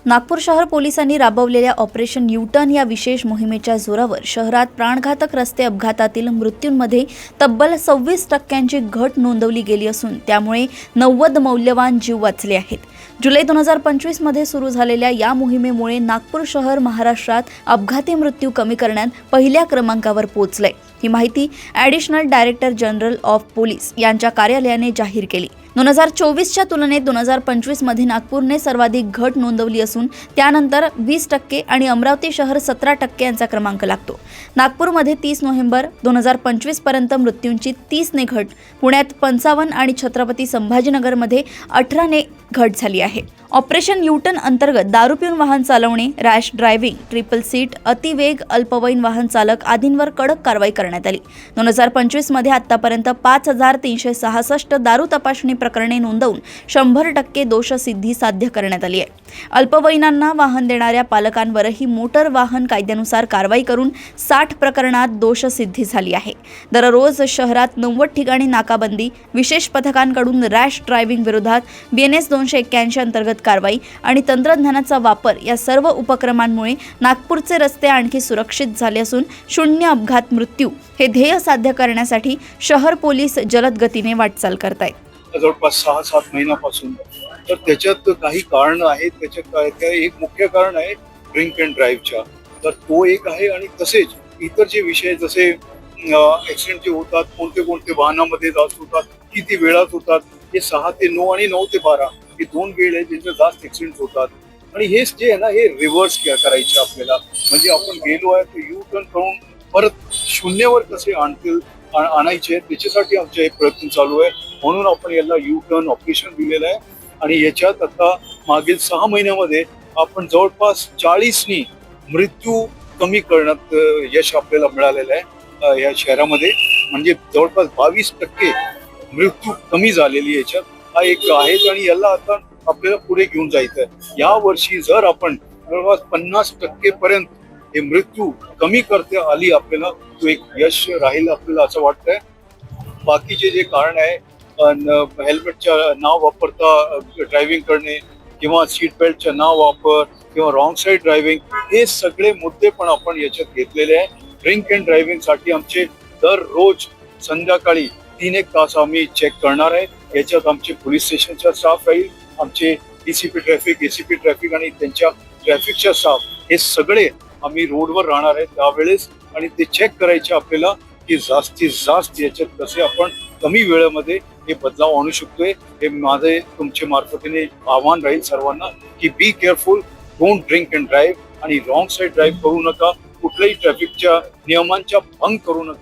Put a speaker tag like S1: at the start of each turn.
S1: नागपूर शहर पोलिसांनी राबवलेल्या ऑपरेशन यू-टर्न या विशेष मोहिमेच्या जोरावर शहरात प्राणघातक रस्ते अपघातातील मृत्यूंमध्ये तब्बल 26% घट नोंदवली गेली असून त्यामुळे 90 मौल्यवान जीव वाचले आहेत. जुलै 2025 मध्ये सुरू झालेल्या या मोहिमेमुळे नागपूर शहर महाराष्ट्रात अपघाती मृत्यू कमी करण्यात पहिल्या क्रमांकावर पोहोचले. ही माहिती additional director general of police यांच्या कार्यालयाने जाहीर केली. 2024च्या तुलनेत 2025 मध्ये नागपूरने सर्वाधिक घट नोंदवली असून त्यानंतर 20% आणि अमरावती शहर 17% यांचा क्रमांक लागतो. नागपूरमध्ये 30 नोव्हेंबर 2025 पर्यंत मृत्यूंची 30ने घट, पुण्यात 55 आणि छत्रपती संभाजीनगरमध्ये 18ने घट झाली आहे. ऑपरेशन यू-टर्न अंतर्गत दारू पिऊन वाहन चालवणे, रॅश ड्रायव्हिंग, ट्रिपल सीट, अतिवेग, अल्पवयीन वाहन चालक आदींवर कडक कारवाई करण्यात आली. 2025 मध्ये आतापर्यंत 5366 दारू तपासणी प्रकरणे नोंदवून 100% दोषसिद्धी साध्य करण्यात आली आहे. अल्पवयीनांना वाहन देणाऱ्या पालकांवरही मोटर वाहन कायद्यानुसार कारवाई करून 60 प्रकरणात दोषसिद्धी झाली आहे. दररोज शहरात 90 ठिकाणी नाकाबंदी, विशेष पथकांकडून रॅश ड्रायव्हिंग विरोधात BNS 281 अंतर्गत कारवाई आणि तंत्रज्ञानाचा वापर या सर्व उपक्रमांमुळे नागपूरचे रस्ते आणखी सुरक्षित झाले असून 0 अपघात मृत्यू हे ध्येय साध्य करण्यासाठी शहर पोलीस जलद गतीने वाटचाल करतायत.
S2: जवळपास 6-7 महिन्यापासून तर त्याच्यात काही कारण आहेत. त्याच्यात एक मुख्य कारण आहे ड्रिंक अँड ड्राईव्हच्या, तर तो एक आहे. आणि तसेच इतर जे विषय जसे ऍक्सिडेंट जे होतात, कोणते कोणते वाहनामध्ये जास्त होतात, किती वेळात होतात, हे 6 ते 9 आणि 9 ते 12 हे 2 वेळ आहे ज्यांचे जास्त ऍक्सिडेंट होतात. आणि हेच जे आहे ना, हे रिव्हर्स करायचे आपल्याला. म्हणजे आपण गेलो आहे तर यू टर्न करून परत 0वर कसे आणायचे त्याच्यासाठी आमचे हे प्रयत्न चालू आहे. म्हणून आपण याला यू टर्न ऑपरेशन दिलेलं आहे. आणि याच्यात आता मागील 6 महिन्यामध्ये आपण जवळपास 40नी मृत्यू कमी करण्यात यश आपल्याला मिळालेलं आहे या शहरामध्ये. म्हणजे जवळपास 22% मृत्यू कमी झालेली याच्यात हा एक आहे. आणि याला आता आपल्याला पुढे घेऊन जायचं आहे. या वर्षी जर आपण जवळपास 50% पर्यंत हे मृत्यू कमी करता आली आपल्याला, तो एक यश राहील आपल्याला असं वाटतंय. बाकीचे जे कारण आहे, हेल्मेटच्या नाव वापरता ड्रायव्हिंग करणे किंवा सीट बेल्टच्या नाव वापर किंवा रॉंग साईड ड्रायव्हिंग, हे सगळे मुद्दे पण आपण याच्यात घेतलेले आहे. ड्रिंक अँड ड्रायव्हिंग साठी आमचे दररोज संध्याकाळी 3-1 तास आम्ही चेक करणार आहे. याच्यात आमचे पोलीस स्टेशनचा स्टाफ राहील, आमचे DCP ट्रॅफिक, ACP ट्रॅफिक आणि त्यांच्या ट्रॅफिकच्या स्टाफ, हे सगळे आम्ही रोडवर राहणार आहे त्यावेळेस. आणि ते चेक करायचे आपल्याला की जास्तीत जास्त याच्यात कसे आपण कमी वेळेमध्ये हे बदलाव आणू शकतोय. हे माझे तुमचे मार्फतीने आव्हान राहील सर्वांना की be careful, don't drink and drive आणि रॉंग साईड ड्राईव्ह करू नका, कुठल्याही ट्रॅफिकच्या नियमांचा भंग करू नका.